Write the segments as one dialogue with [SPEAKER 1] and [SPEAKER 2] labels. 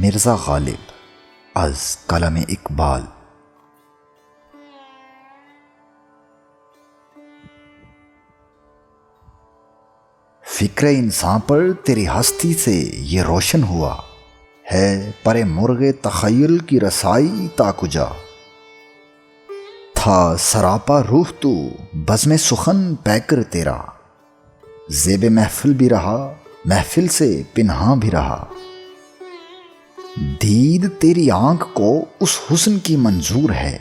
[SPEAKER 1] مرزا غالب از قلم اقبال۔ فکر انسان پر تیری ہستی سے یہ روشن ہوا ہے، پر مرغ تخیل کی رسائی تا کجا۔ تھا سراپا روح تو بزم سخن پے کر تیرا، زیب محفل بھی رہا محفل سے پنہاں بھی رہا۔ دید تیری آنکھ کو اس حسن کی منظور ہے،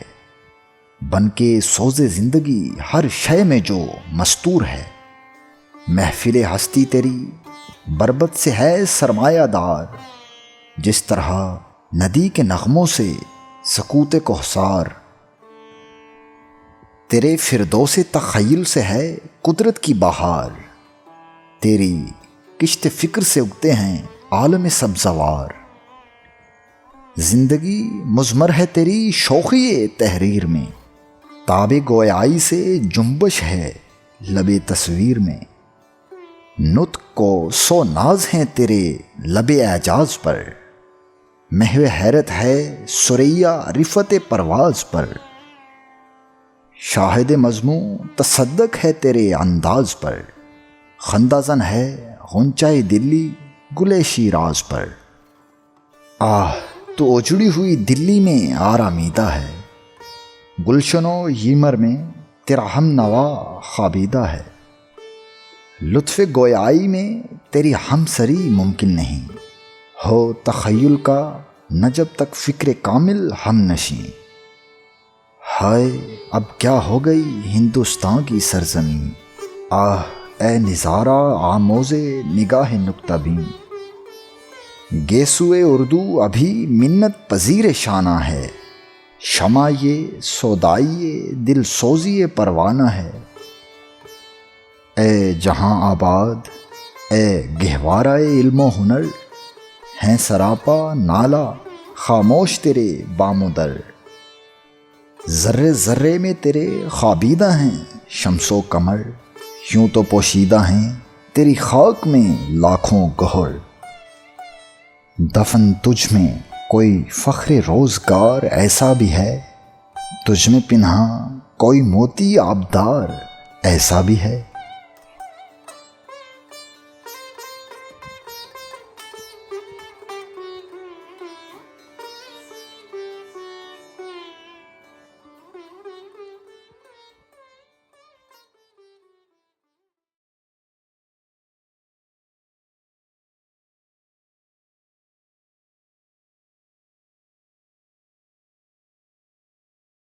[SPEAKER 1] بن کے سوز زندگی ہر شے میں جو مستور ہے۔ محفل ہستی تیری بربت سے ہے سرمایہ دار، جس طرح ندی کے نغموں سے سکوت کوثر۔ تیرے فردوس تخیل سے ہے قدرت کی بہار، تیری کشت فکر سے اگتے ہیں عالم سبزوار۔ زندگی مضمر ہے تیری شوخی تحریر میں، تاب گویائی سے جنبش ہے لب تصویر میں۔ نطق کو سو ناز ہیں تیرے لب اعجاز پر، محو حیرت ہے ثریا رفت پرواز پر۔ شاہد مضموں تصدق ہے تیرے انداز پر، خندہ زن ہے غنچۂ دلی گل شیراز پر۔ آہ تو اجڑی ہوئی دلی میں آرامیدہ ہے، گلشن و یمر میں تیرا ہم نوا خوابیدہ ہے۔ لطف گویائی میں تیری ہم سری ممکن نہیں، ہو تخیل کا نہ جب تک فکر کامل ہم نشیں۔ ہائے اب کیا ہو گئی ہندوستان کی سرزمین، آہ اے نظارہ آموز نگاہ نکتہ بین۔ گیسوئے اردو ابھی منت پذیر شانہ ہے، شمع یہ سودائی دل سوزی پروانہ ہے۔ اے جہاں آباد اے گہوارہ علم و ہنر، ہیں سراپا نالا خاموش تیرے بام و در۔ ذرے ذرے میں تیرے خوابیدہ ہیں شمس و قمر، یوں تو پوشیدہ ہیں تیری خاک میں لاکھوں گہر۔ دفن تجھ میں کوئی فخر روزگار ایسا بھی ہے، تجھ میں پنہاں کوئی موتی آبدار ایسا بھی ہے۔